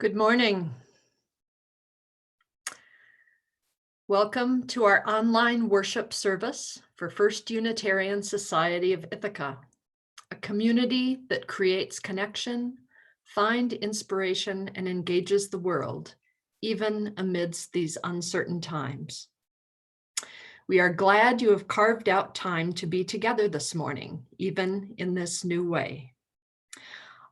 Good morning. Welcome to our online worship service for First Unitarian Society of Ithaca, a community that creates connection, finds inspiration, and engages the world, even amidst these uncertain times. We are glad you have carved out time to be together this morning, even in this new way.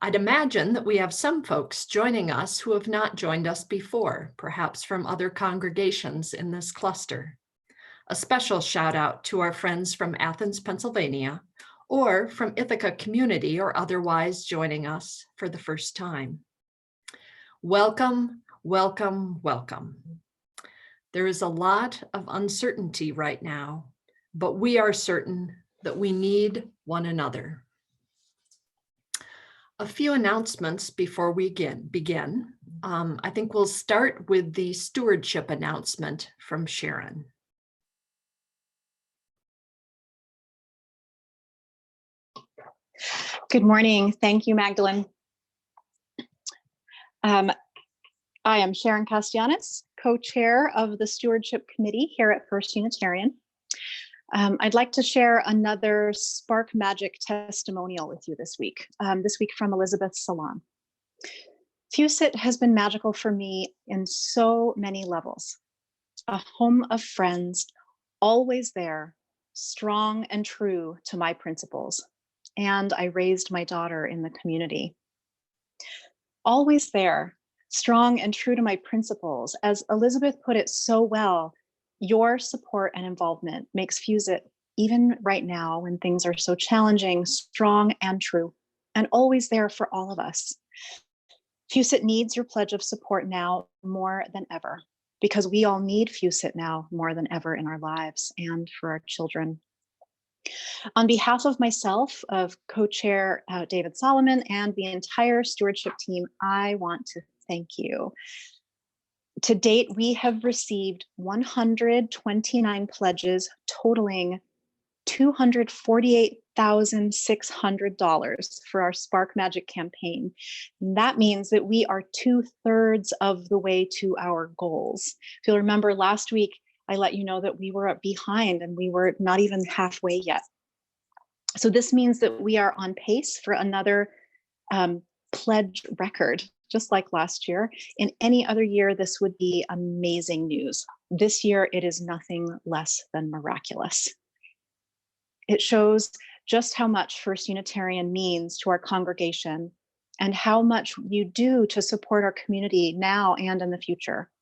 I'd imagine that we have some folks joining us who have not joined us before, perhaps from other congregations in this cluster. A special shout out to our friends from Athens, Pennsylvania, or from Ithaca community or otherwise joining us for the first time. Welcome, welcome, welcome. There is a lot of uncertainty right now, but we are certain that we need one another. A few announcements before we begin. I think we'll start with the stewardship announcement from Sharon. Good morning. Thank you, Magdalene. I am Sharon Castellanos, co-chair of the Stewardship Committee here at First Unitarian. I'd like to share another Spark Magic testimonial with you this week from Elizabeth Salon. FUSIT has been magical for me in so many levels. A home of friends, always there, strong and true to my principles. And I raised my daughter in the community. Always there, strong and true to my principles. As Elizabeth put it so well, your support and involvement makes FUSIT, even right now when things are so challenging, strong and true, and always there for all of us. FUSIT needs your pledge of support now more than ever, because we all need FUSIT now more than ever in our lives and for our children. On behalf of myself, of co-chair David Solomon, and the entire stewardship team, I want to thank you. To date, we have received 129 pledges totaling $248,600 for our Spark Magic campaign. And that means that we are 2/3 of the way to our goals. If you'll remember last week, I let you know that we were behind and we were not even halfway yet. So this means that we are on pace for another pledge record, just like last year. In any other year, this would be amazing news. This year, it is nothing less than miraculous. It shows just how much First Unitarian means to our congregation and how much you do to support our community now and in the future.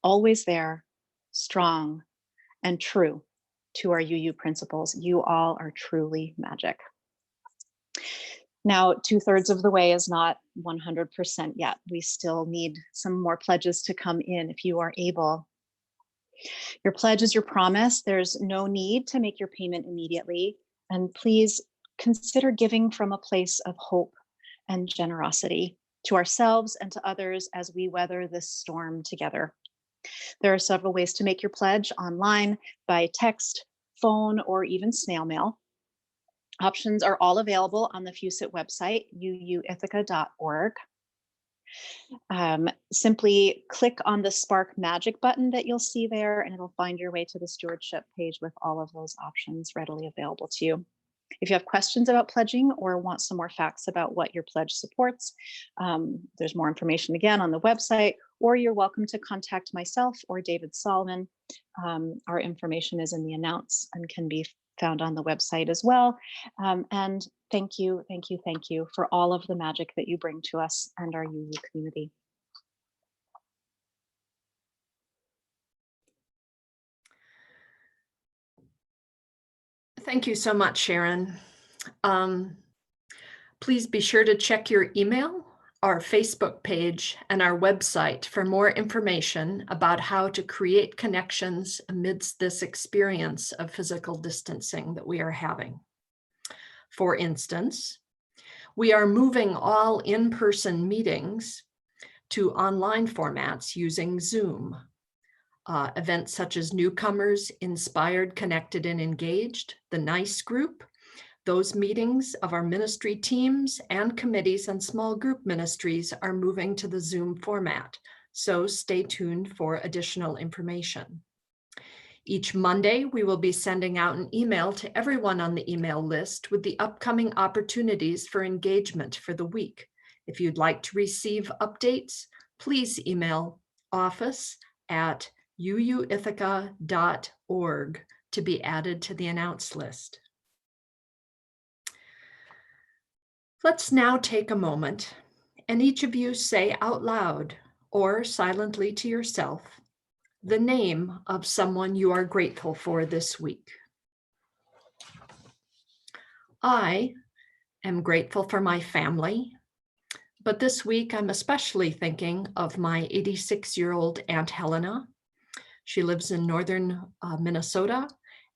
Always there, strong and true to our UU principles. You all are truly magic. Now, 2/3 of the way is not 100% yet. We still need some more pledges to come in if you are able. Your pledge is your promise. There's no need to make your payment immediately. And please consider giving from a place of hope and generosity to ourselves and to others as we weather this storm together. There are several ways to make your pledge: online, by text, phone, or even snail mail. Options are all available on the FUSIT website, uuithaca.org. Simply click on the Spark Magic button that you'll see there, and it'll find your way to the stewardship page with all of those options readily available to you. If you have questions about pledging or want some more facts about what your pledge supports, there's more information again on the website, or you're welcome to contact myself or David Solomon. Our information is in the announce and can be found on the website as well. And thank you, thank you, thank you for all of the magic that you bring to us and our UU community. Thank you so much, Sharon. Please be sure to check your email, our Facebook page, and our website for more information about how to create connections amidst this experience of physical distancing that we are having. For instance, we are moving all in-person meetings to online formats using Zoom. Events such as Newcomers, Inspired, Connected, and Engaged, the NICE group, Those meetings of our ministry teams and committees and small group ministries are moving to the Zoom format, so stay tuned for additional information. Each Monday, we will be sending out an email to everyone on the email list with the upcoming opportunities for engagement for the week. If you'd like to receive updates, please email office@uuithaca.org to be added to the announce list. Let's now take a moment and each of you say out loud or silently to yourself the name of someone you are grateful for this week. I am grateful for my family, but this week I'm especially thinking of my 86-year-old Aunt Helena. She lives in northern Minnesota,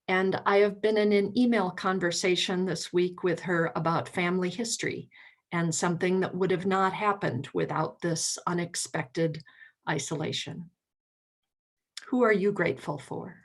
and I have been in an email conversation this week with her about family history and something that would have not happened without this unexpected isolation. Who are you grateful for?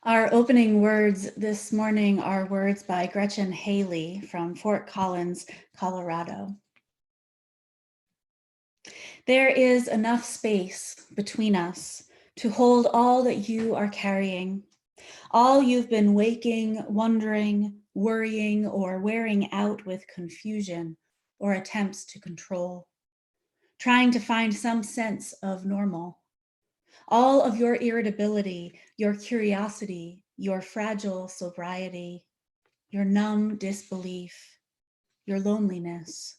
Our opening words this morning are words by Gretchen Haley from Fort Collins, Colorado. There is enough space between us to hold all that you are carrying, all you've been waking, wondering, worrying, or wearing out with confusion or attempts to control, trying to find some sense of normal. All of your irritability, your curiosity, your fragile sobriety, your numb disbelief, your loneliness,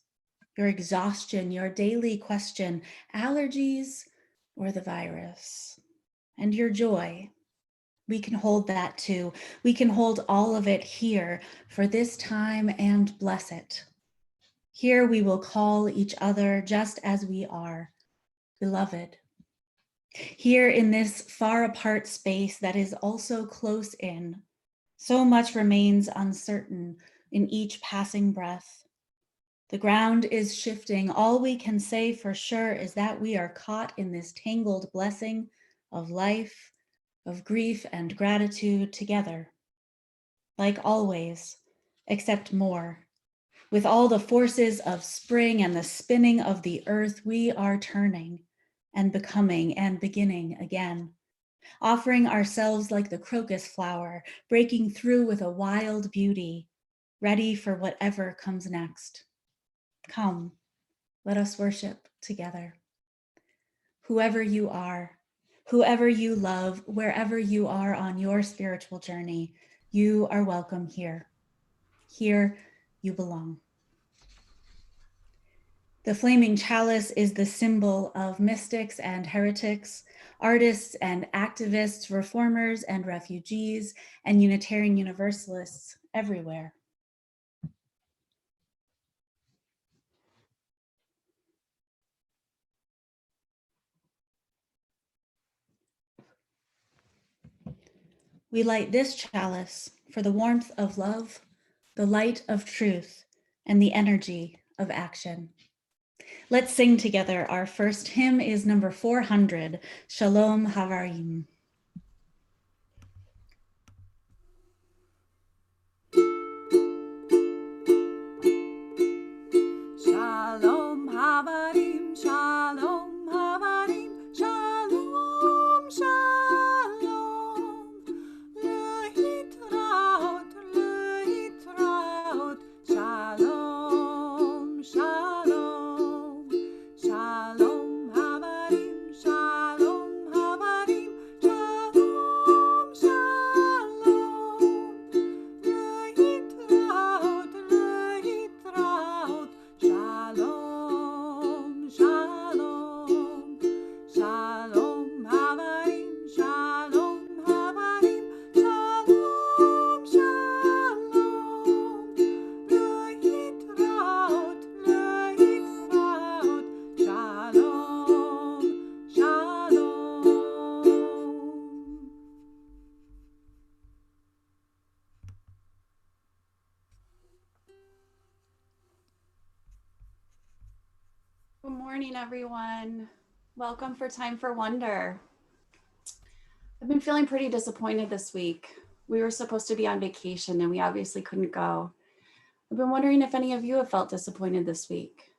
your exhaustion, your daily question, allergies or the virus, and your joy. We can hold that too. We can hold all of it here for this time and bless it. Here we will call each other just as we are, beloved. Here in this far apart space that is also close in, so much remains uncertain in each passing breath. The ground is shifting. All we can say for sure is that we are caught in this tangled blessing of life, of grief and gratitude together. Like always, except more. With all the forces of spring and the spinning of the earth, we are turning and becoming and beginning again, offering ourselves like the crocus flower, breaking through with a wild beauty, ready for whatever comes next. Come, let us worship together. Whoever you are, whoever you love, wherever you are on your spiritual journey, you are welcome here. Here you belong. The flaming chalice is the symbol of mystics and heretics, artists and activists, reformers and refugees, and Unitarian Universalists everywhere. We light this chalice for the warmth of love, the light of truth, and the energy of action. Let's sing together. Our first hymn is number 400, Shalom Havarim. Shalom Havarim, Shalom Havarim, Shalom, Shalom. Lehitraot, Lehitraot, Shalom, Shalom. Shalom Havarim, Shalom Havarim, morning, everyone. Welcome for Time for Wonder. I've been feeling pretty disappointed this week. We were supposed to be on vacation and we obviously couldn't go. I've been wondering if any of you have felt disappointed this week.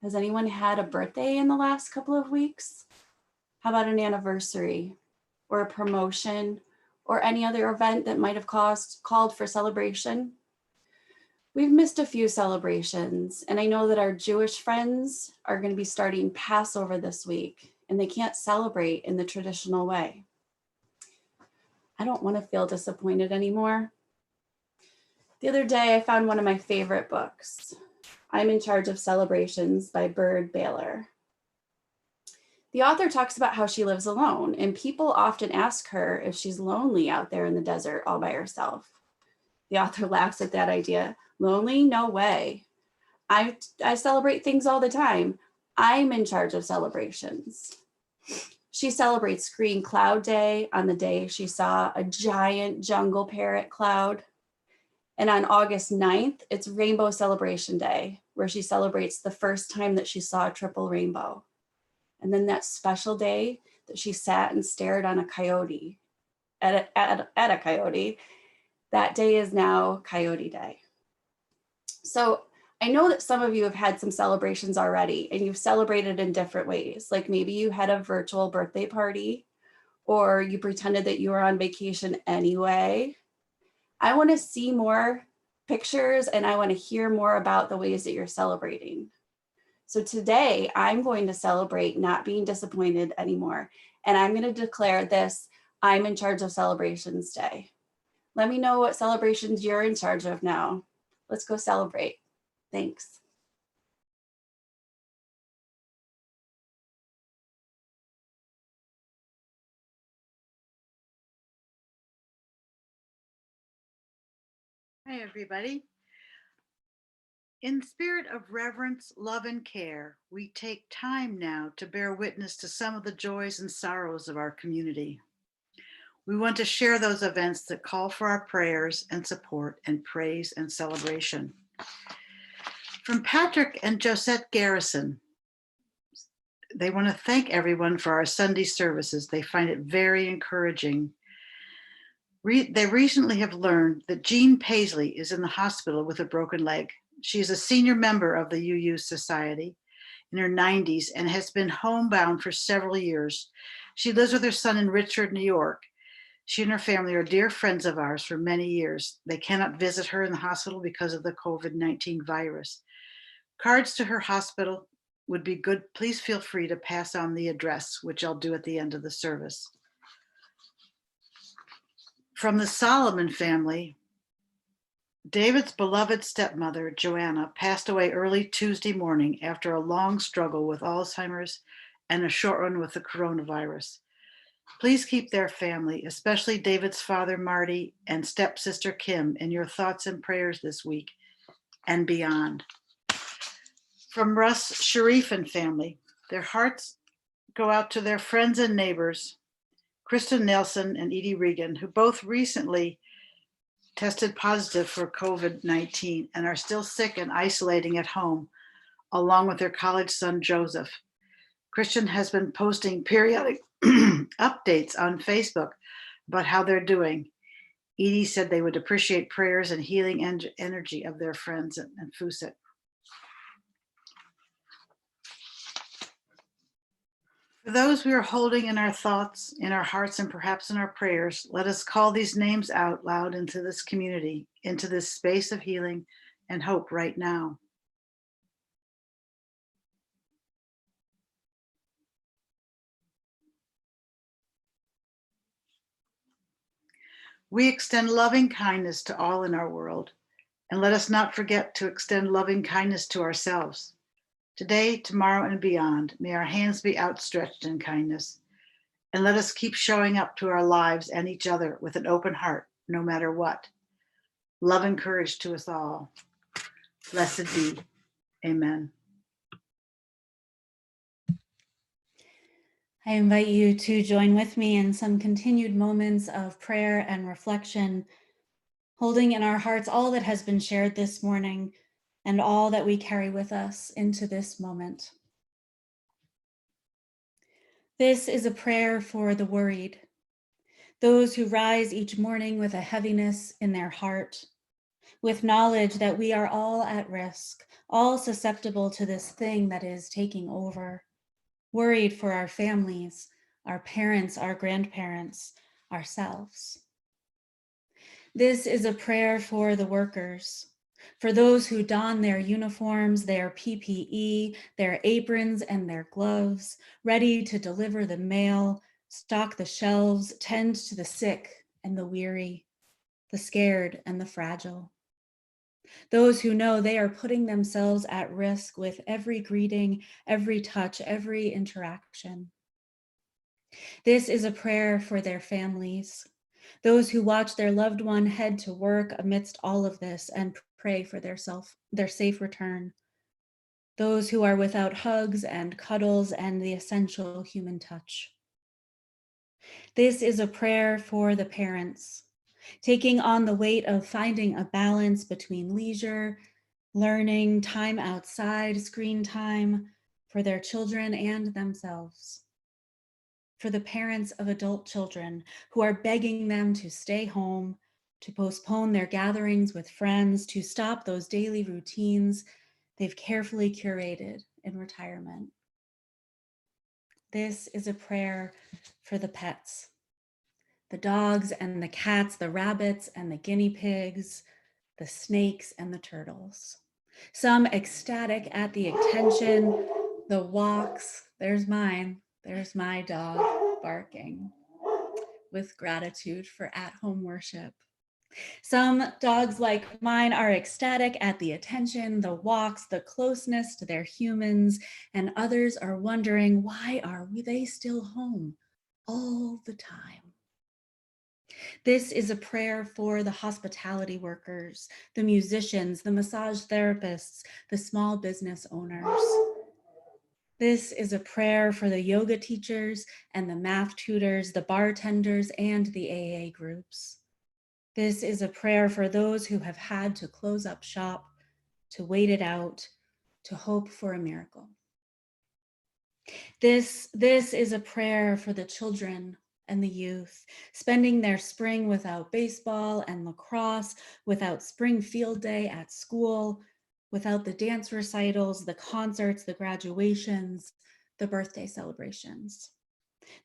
Has anyone had a birthday in the last couple of weeks? How about an anniversary or a promotion or any other event that might have called for celebration? We've missed a few celebrations, and I know that our Jewish friends are going to be starting Passover this week, and they can't celebrate in the traditional way. I don't want to feel disappointed anymore. The other day, I found one of my favorite books, I'm in Charge of Celebrations by Bird Baylor. The author talks about how she lives alone, and people often ask her if she's lonely out there in the desert all by herself. The author laughs at that idea. Lonely? No way. I celebrate things all the time. I'm in charge of celebrations. She celebrates Green Cloud Day on the day she saw a giant jungle parrot cloud. And on August 9th, it's Rainbow Celebration Day, where she celebrates the first time that she saw a triple rainbow. And then that special day that she sat and stared on a coyote, at a coyote, that day is now Coyote Day. So I know that some of you have had some celebrations already and you've celebrated in different ways. Like maybe you had a virtual birthday party or you pretended that you were on vacation anyway. I want to see more pictures and I want to hear more about the ways that you're celebrating. So today I'm going to celebrate not being disappointed anymore. And I'm going to declare this, I'm in charge of celebrations day. Let me know what celebrations you're in charge of now. Let's go celebrate. Thanks. Hi, everybody. In the spirit of reverence, love, and care, we take time now to bear witness to some of the joys and sorrows of our community. We want to share those events that call for our prayers and support and praise and celebration. From Patrick and Josette Garrison, they want to thank everyone for our Sunday services. They find it very encouraging. They recently have learned that Jean Paisley is in the hospital with a broken leg. She is a senior member of the UU Society in her 90s and has been homebound for several years. She lives with her son in Richard, New York. She and her family are dear friends of ours for many years. They cannot visit her in the hospital because of the COVID-19 virus. Cards to her hospital would be good. Please feel free to pass on the address, which I'll do at the end of the service. From the Solomon family, David's beloved stepmother, Joanna, passed away early Tuesday morning after a long struggle with Alzheimer's and a short one with the coronavirus. Please keep their family, especially David's father, Marty, and stepsister, Kim, in your thoughts and prayers this week and beyond. From Russ Sharif and family, their hearts go out to their friends and neighbors, Kristen Nelson and Edie Regan, who both recently tested positive for COVID-19 and are still sick and isolating at home, along with their college son, Joseph. Christian has been posting periodic updates on Facebook about how they're doing. Edie said they would appreciate prayers and healing energy of their friends and Fuset. For those we are holding in our thoughts, in our hearts, and perhaps in our prayers, let us call these names out loud into this community, into this space of healing and hope right now. We extend loving kindness to all in our world, and let us not forget to extend loving kindness to ourselves. Today, tomorrow, and beyond, may our hands be outstretched in kindness, and let us keep showing up to our lives and each other with an open heart, no matter what. Love and courage to us all. Blessed be. Amen. I invite you to join with me in some continued moments of prayer and reflection, holding in our hearts all that has been shared this morning and all that we carry with us into this moment. This is a prayer for the worried, those who rise each morning with a heaviness in their heart, with knowledge that we are all at risk, all susceptible to this thing that is taking over, worried for our families, our parents, our grandparents, ourselves. This is a prayer for the workers, for those who don their uniforms, their PPE, their aprons, and their gloves, ready to deliver the mail, stock the shelves, tend to the sick and the weary, the scared and the fragile. Those who know they are putting themselves at risk with every greeting, every touch, every interaction. This is a prayer for their families, those who watch their loved one head to work amidst all of this and pray for their safe return. Those who are without hugs and cuddles and the essential human touch. This is a prayer for the parents, taking on the weight of finding a balance between leisure, learning, time outside, screen time for their children and themselves. For the parents of adult children who are begging them to stay home, to postpone their gatherings with friends, to stop those daily routines they've carefully curated in retirement. This is a prayer for the pets, the dogs and the cats, the rabbits and the guinea pigs, the snakes and the turtles. Some ecstatic at the attention, the walks, there's mine, there's my dog barking with gratitude for at-home worship. Some dogs like mine are ecstatic at the attention, the walks, the closeness to their humans, and others are wondering, why are they still home all the time? This is a prayer for the hospitality workers, the musicians, the massage therapists, the small business owners. This is a prayer for the yoga teachers and the math tutors, the bartenders, and the AA groups. This is a prayer for those who have had to close up shop, to wait it out, to hope for a miracle. This is a prayer for the children and the youth, spending their spring without baseball and lacrosse, without spring field day at school, without the dance recitals, the concerts, the graduations, the birthday celebrations.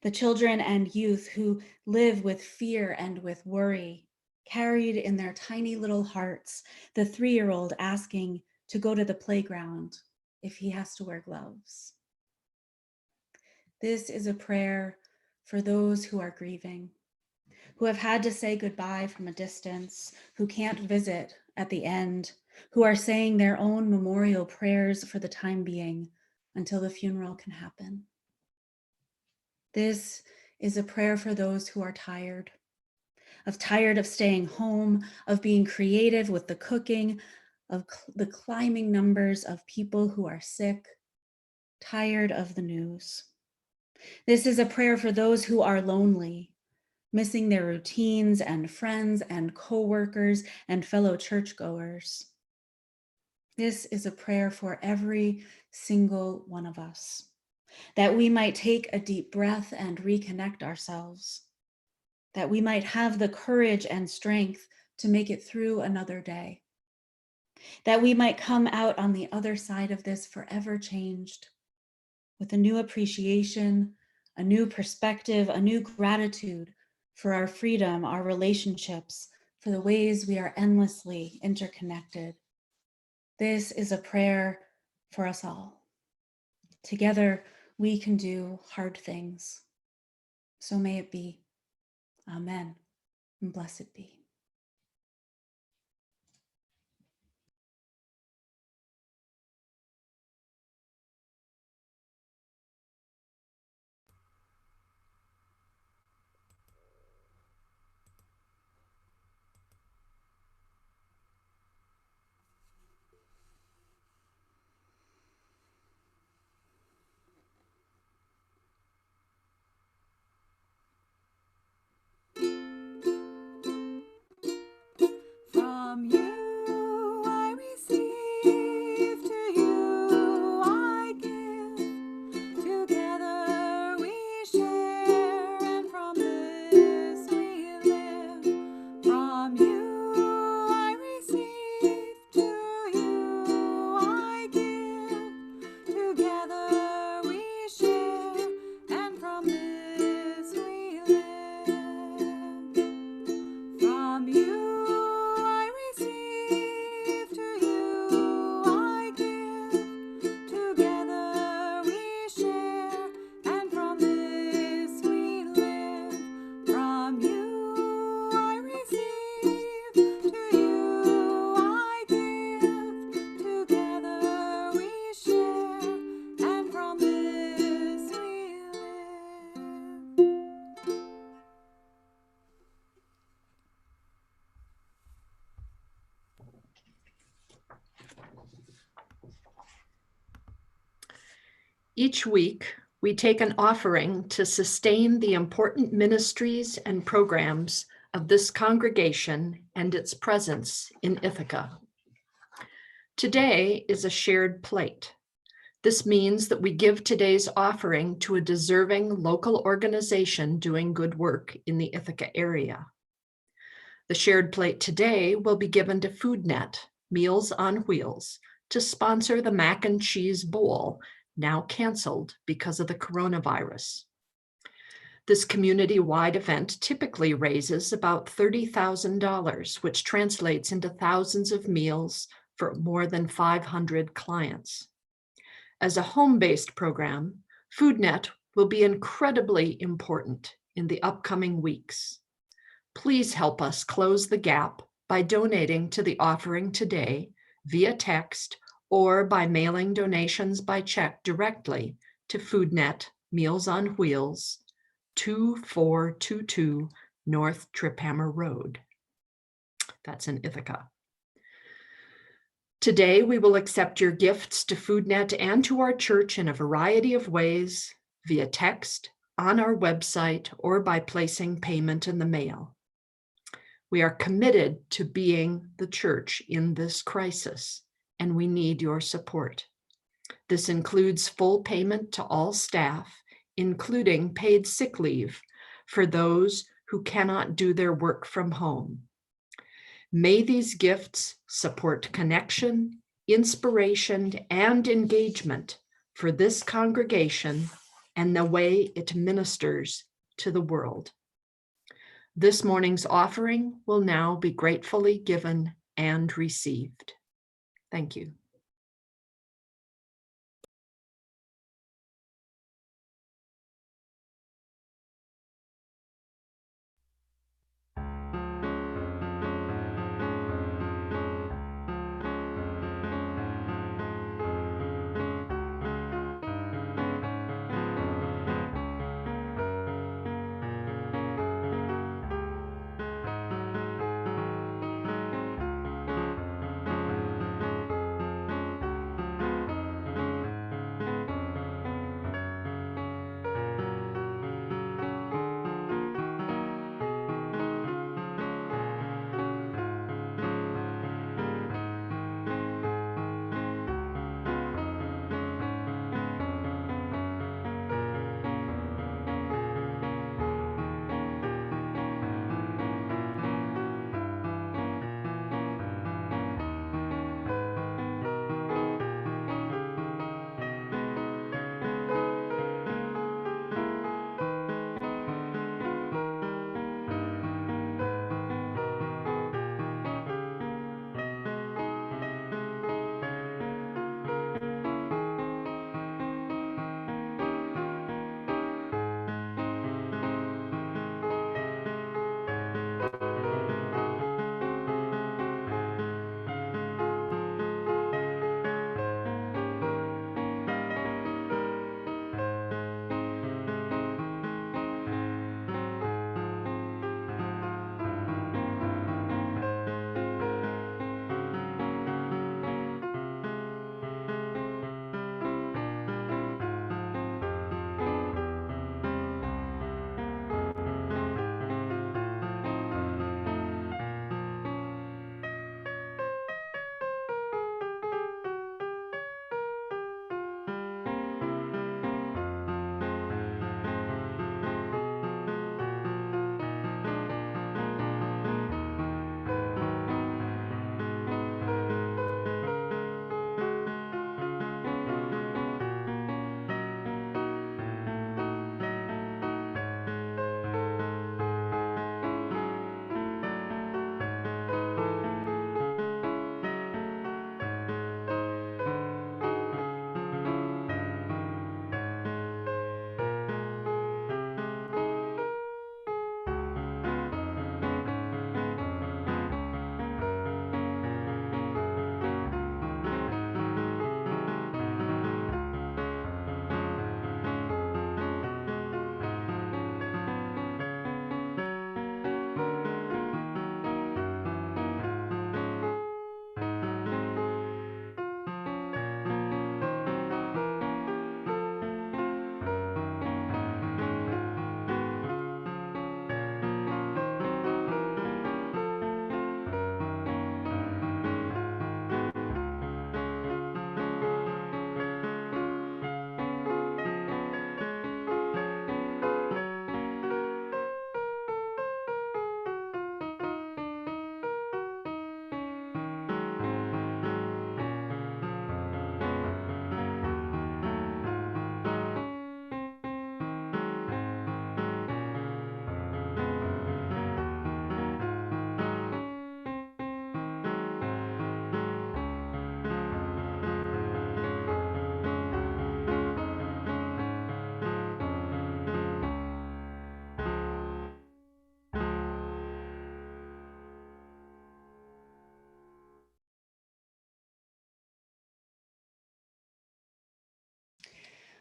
The children and youth who live with fear and with worry, carried in their tiny little hearts, the 3-year-old asking to go to the playground if he has to wear gloves. This is a prayer for those who are grieving, who have had to say goodbye from a distance, who can't visit at the end, who are saying their own memorial prayers for the time being until the funeral can happen. This is a prayer for those who are tired of staying home, of being creative with the cooking, of the climbing numbers of people who are sick, tired of the news. This is a prayer for those who are lonely, missing their routines and friends and coworkers and fellow churchgoers. This is a prayer for every single one of us, that we might take a deep breath and reconnect ourselves, that we might have the courage and strength to make it through another day, that we might come out on the other side of this forever changed, with a new appreciation, a new perspective, a new gratitude for our freedom, our relationships, for the ways we are endlessly interconnected. This is a prayer for us all. Together, we can do hard things. So may it be. Amen, and blessed be. From you I receive, to you I give. Together we Each week, we take an offering to sustain the important ministries and programs of this congregation and its presence in Ithaca. Today is a shared plate. This means that we give today's offering to a deserving local organization doing good work in the Ithaca area. The shared plate today will be given to FoodNet, Meals on Wheels, to sponsor the Mac and Cheese Bowl, now canceled because of the coronavirus. This community-wide event typically raises about $30,000, which translates into thousands of meals for more than 500 clients. As a home-based program, FoodNet will be incredibly important in the upcoming weeks. Please help us close the gap by donating to the offering today via text or by mailing donations by check directly to FoodNet Meals on Wheels, 2422 North Triphammer Road. That's in Ithaca. Today, we will accept your gifts to FoodNet and to our church in a variety of ways, via text, on our website, or by placing payment in the mail. We are committed to being the church in this crisis, and we need your support. This includes full payment to all staff, including paid sick leave for those who cannot do their work from home. May these gifts support connection, inspiration, and engagement for this congregation and the way it ministers to the world. This morning's offering will now be gratefully given and received. Thank you.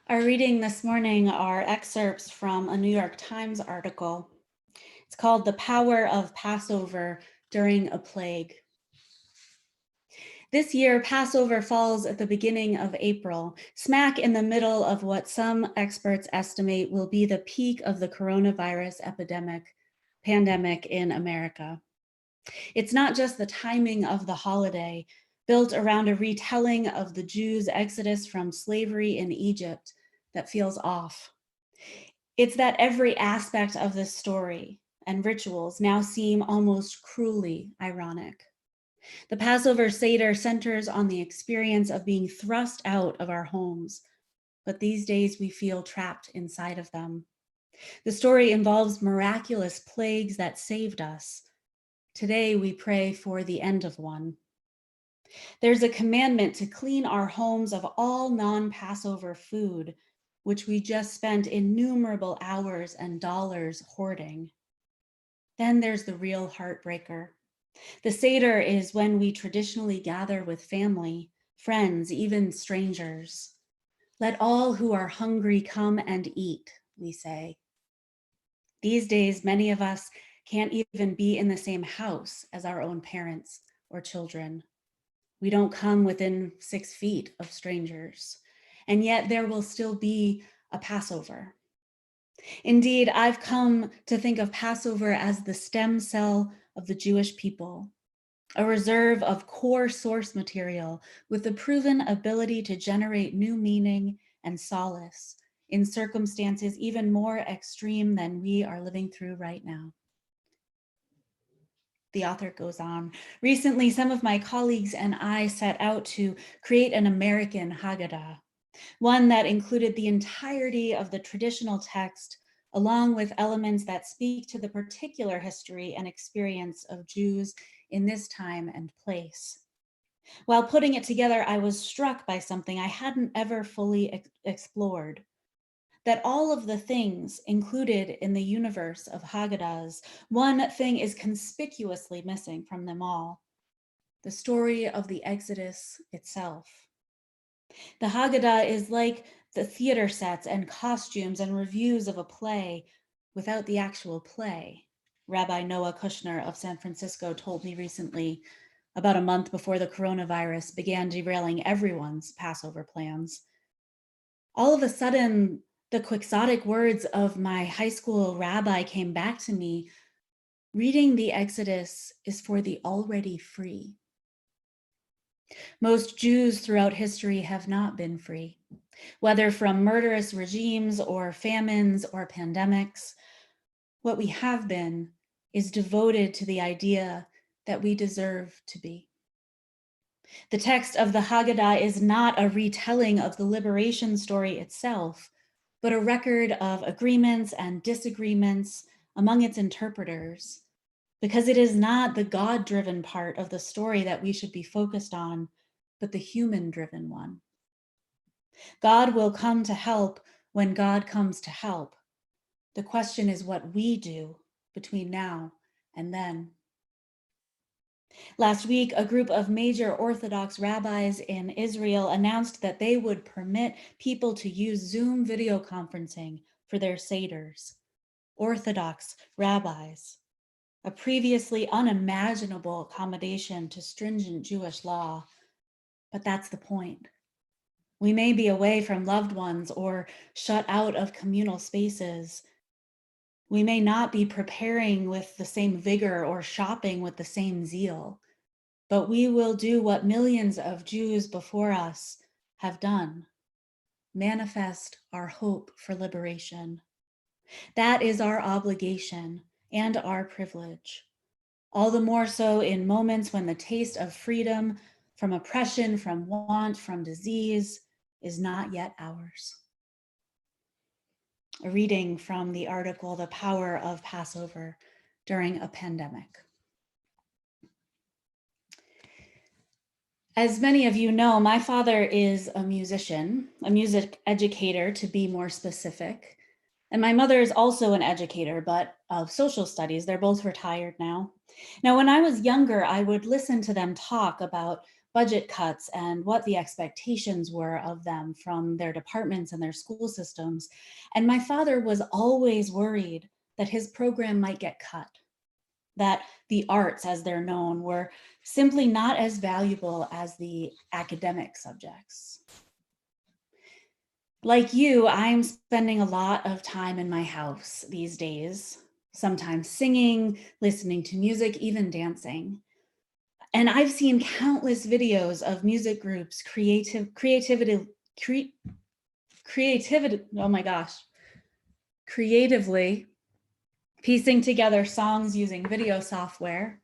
Our reading this morning are excerpts from a New York Times article. It's called "The Power of Passover During a Plague." This year, Passover falls at the beginning of April, smack in the middle of what some experts estimate will be the peak of the coronavirus pandemic in America. It's not just the timing of the holiday, built around a retelling of the Jews' exodus from slavery in Egypt, that feels off. It's that every aspect of this story and rituals now seem almost cruelly ironic. The Passover Seder centers on the experience of being thrust out of our homes, but these days we feel trapped inside of them. The story involves miraculous plagues that saved us. Today we pray for the end of one. There's a commandment to clean our homes of all non-Passover food, which we just spent innumerable hours and dollars hoarding. Then there's the real heartbreaker. The Seder is when we traditionally gather with family, friends, even strangers. Let all who are hungry come and eat, we say. These days, many of us can't even be in the same house as our own parents or children. We don't come within 6 feet of strangers, and yet there will still be a Passover. Indeed, I've come to think of Passover as the stem cell of the Jewish people, a reserve of core source material with the proven ability to generate new meaning and solace in circumstances even more extreme than we are living through right now. The author goes on, recently, some of my colleagues and I set out to create an American Haggadah, one that included the entirety of the traditional text, along with elements that speak to the particular history and experience of Jews in this time and place. While putting it together, I was struck by something I hadn't ever fully explored, that all of the things included in the universe of Haggadahs, one thing is conspicuously missing from them all: the story of the Exodus itself. The Haggadah is like the theater sets and costumes and reviews of a play without the actual play. Rabbi Noah Kushner of San Francisco told me recently, about a month before the coronavirus began derailing everyone's Passover plans. All of a sudden, the quixotic words of my high school rabbi came back to me: reading the Exodus is for the already free. Most Jews throughout history have not been free, whether from murderous regimes or famines or pandemics. What we have been is devoted to the idea that we deserve to be. The text of the Haggadah is not a retelling of the liberation story itself, but a record of agreements and disagreements among its interpreters, because it is not the God-driven part of the story that we should be focused on, but the human-driven one. God will come to help when God comes to help. The question is what we do between now and then. Last week, a group of major Orthodox rabbis in Israel announced that they would permit people to use Zoom video conferencing for their seders. Orthodox rabbis, a previously unimaginable accommodation to stringent Jewish law. But that's the point. We may be away from loved ones or shut out of communal spaces. We may not be preparing with the same vigor or shopping with the same zeal, but we will do what millions of Jews before us have done: manifest our hope for liberation. That is our obligation and our privilege, all the more so in moments when the taste of freedom from oppression, from want, from disease is not yet ours. A reading from the article, "The Power of Passover During a Pandemic." As many of you know, my father is a musician, a music educator to be more specific. And my mother is also an educator, but of social studies. They're both retired now. Now, when I was younger, I would listen to them talk about budget cuts and what the expectations were of them from their departments and their school systems. And my father was always worried that his program might get cut, that the arts, as they're known, were simply not as valuable as the academic subjects. Like you, I'm spending a lot of time in my house these days, sometimes singing, listening to music, even dancing. And I've seen countless videos of music groups, creatively, oh my gosh, creatively piecing together songs using video software.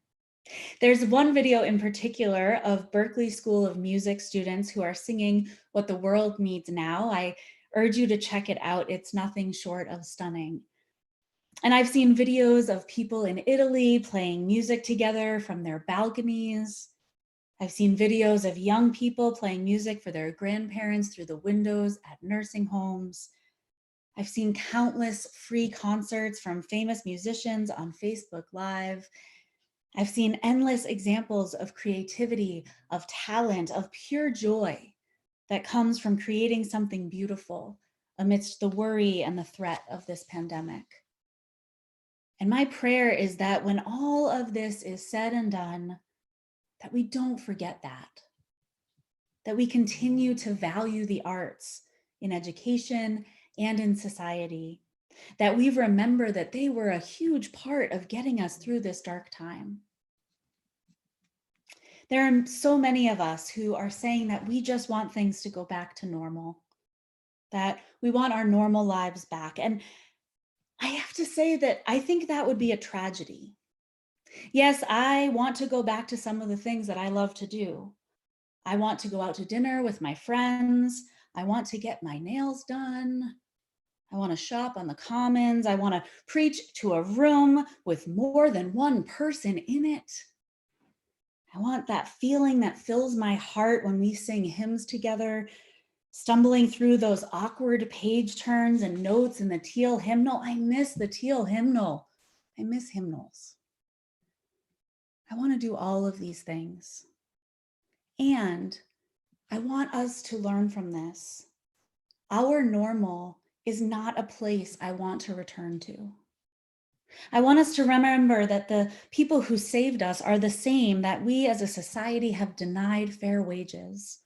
There's one video in particular of Berklee School of Music students who are singing What the World Needs Now. I urge you to check it out. It's nothing short of stunning. And I've seen videos of people in Italy playing music together from their balconies. I've seen videos of young people playing music for their grandparents through the windows at nursing homes. I've seen countless free concerts from famous musicians on Facebook Live. I've seen endless examples of creativity, of talent, of pure joy that comes from creating something beautiful amidst the worry and the threat of this pandemic. And my prayer is that when all of this is said and done, that we don't forget that we continue to value the arts in education and in society, that we remember that they were a huge part of getting us through this dark time. There are so many of us who are saying that we just want things to go back to normal, that we want our normal lives back. And I have to say that I think that would be a tragedy. Yes, I want to go back to some of the things that I love to do. I want to go out to dinner with my friends. I want to get my nails done. I want to shop on the commons. I want to preach to a room with more than one person in it. I want that feeling that fills my heart when we sing hymns together, stumbling through those awkward page turns and notes in the teal hymnal. I miss the teal hymnal. I miss hymnals. I want to do all of these things. And I want us to learn from this. Our normal is not a place I want to return to. I want us to remember that the people who saved us are the same that we as a society have denied fair wages.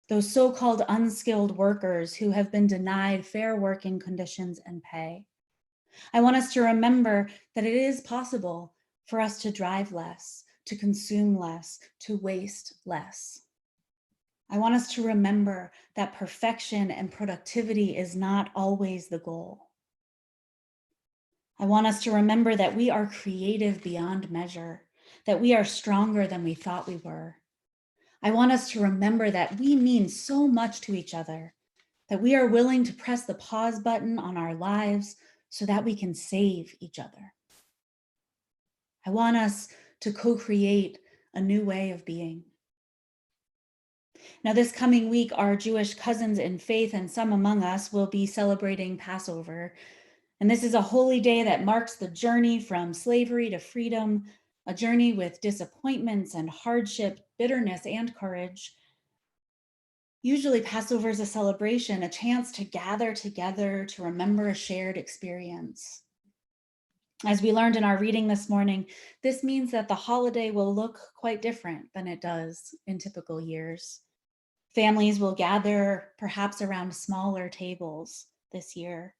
Those so-called unskilled workers who have been denied fair working conditions and pay. I want us to remember that it is possible for us to drive less, to consume less, to waste less. I want us to remember that perfection and productivity is not always the goal. I want us to remember that we are creative beyond measure, that we are stronger than we thought we were. I want us to remember that we mean so much to each other, that we are willing to press the pause button on our lives so that we can save each other. I want us to co-create a new way of being. Now, this coming week, our Jewish cousins in faith and some among us will be celebrating Passover. And this is a holy day that marks the journey from slavery to freedom, a journey with disappointments and hardship, bitterness and courage. Usually Passover is a celebration, a chance to gather together to remember a shared experience. As we learned in our reading this morning, this means that the holiday will look quite different than it does in typical years. Families will gather perhaps around smaller tables this year,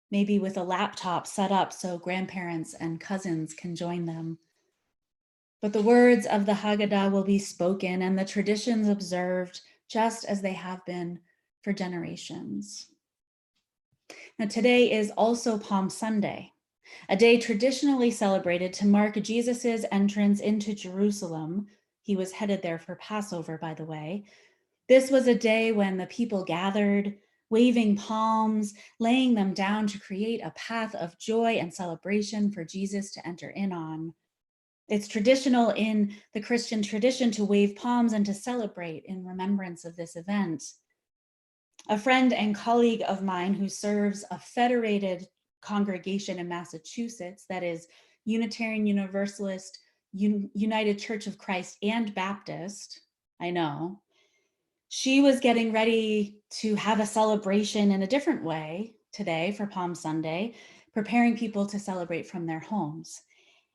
maybe with a laptop set up so grandparents and cousins can join them. But the words of the Haggadah will be spoken and the traditions observed just as they have been for generations. Now, today is also Palm Sunday, a day traditionally celebrated to mark Jesus's entrance into Jerusalem. He was headed there for Passover, by the way. This was a day when the people gathered, waving palms, laying them down to create a path of joy and celebration for Jesus to enter in on. It's traditional in the Christian tradition to wave palms and to celebrate in remembrance of this event. A friend and colleague of mine who serves a federated congregation in Massachusetts that is Unitarian Universalist, United Church of Christ, and Baptist. I know. She was getting ready to have a celebration in a different way today for Palm Sunday, preparing people to celebrate from their homes.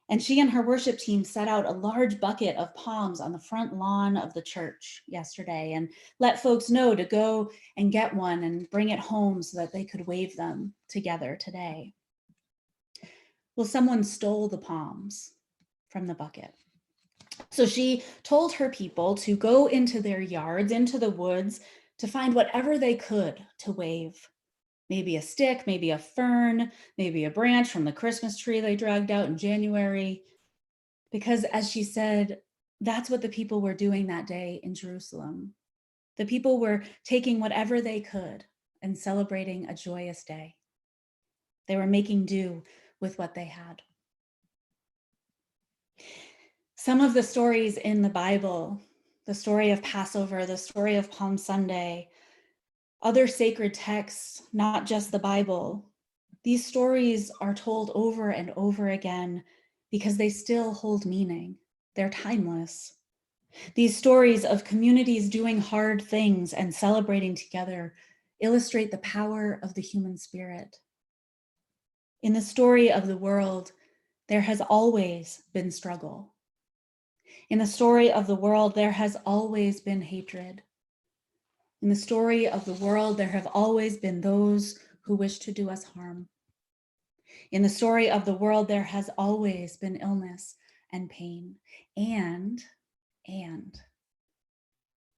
And she and her worship team set out a large bucket of palms on the front lawn of the church yesterday and let folks know to go and get one and bring it home so that they could wave them together today. Well, someone stole the palms from the bucket. So she told her people to go into their yards, into the woods, to find whatever they could to wave. Maybe a stick, maybe a fern, maybe a branch from the Christmas tree they dragged out in January. Because as she said, that's what the people were doing that day in Jerusalem. The people were taking whatever they could and celebrating a joyous day. They were making do with what they had. Some of the stories in the Bible, the story of Passover, the story of Palm Sunday, other sacred texts, not just the Bible, these stories are told over and over again because they still hold meaning. They're timeless. These stories of communities doing hard things and celebrating together illustrate the power of the human spirit. In the story of the world, there has always been struggle. In the story of the world, there has always been hatred. In the story of the world, there have always been those who wish to do us harm. In the story of the world, there has always been illness and pain. And in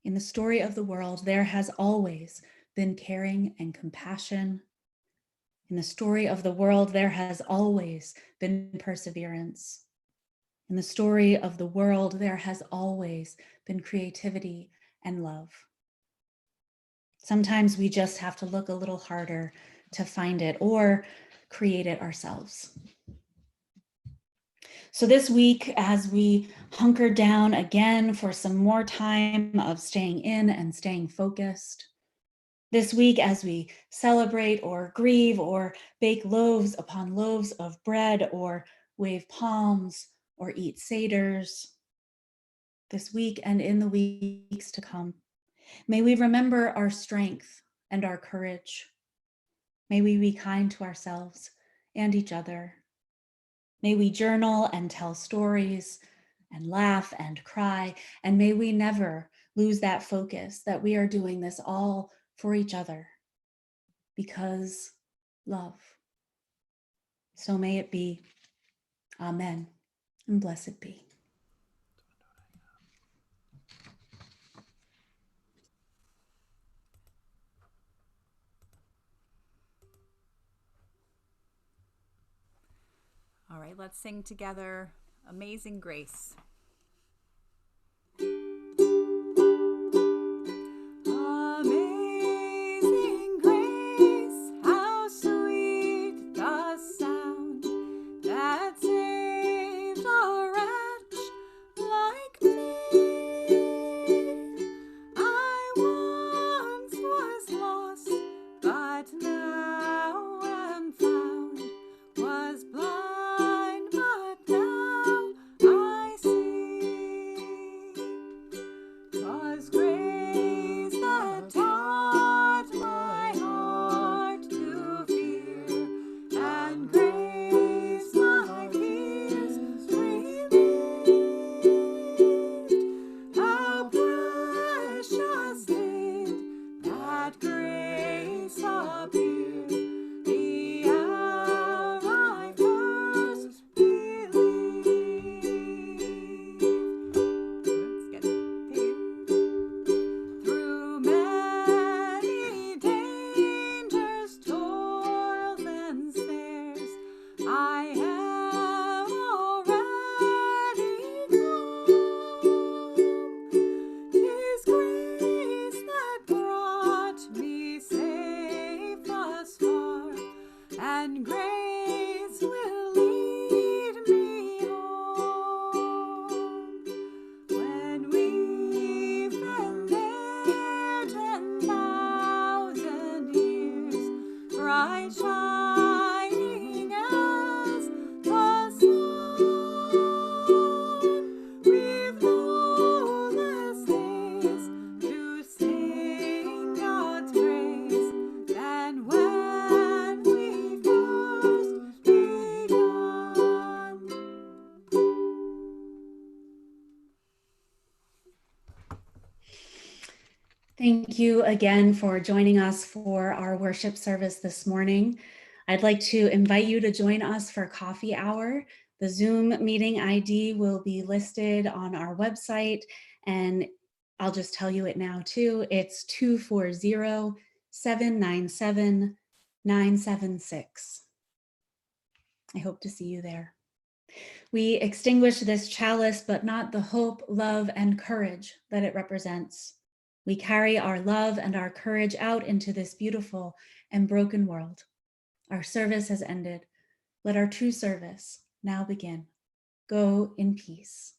the story of the world, there has always been caring and compassion. In the story of the world, there has always been perseverance. In the story of the world, there has always been creativity and love. Sometimes we just have to look a little harder to find it or create it ourselves. So this week, as we hunker down again for some more time of staying in and staying focused, this week, as we celebrate or grieve or bake loaves upon loaves of bread or wave palms or eat seders, this week and in the weeks to come, may we remember our strength and our courage. May we be kind to ourselves and each other. May we journal and tell stories and laugh and cry, and may we never lose that focus that we are doing this all for each other because love. So may it be. Amen, and blessed be. All right, let's sing together Amazing Grace. Amazing grace, how sweet the sound that saved a wretch like me. I once was lost, but now am found, was blind, but now I see. Thank you again for joining us for our worship service this morning. I'd like to invite you to join us for coffee hour. The Zoom meeting ID will be listed on our website, and I'll just tell you it now too. It's 240-797-976. I hope to see you there. We extinguish this chalice, but not the hope, love, and courage that it represents. We carry our love and our courage out into this beautiful and broken world. Our service has ended. Let our true service now begin. Go in peace.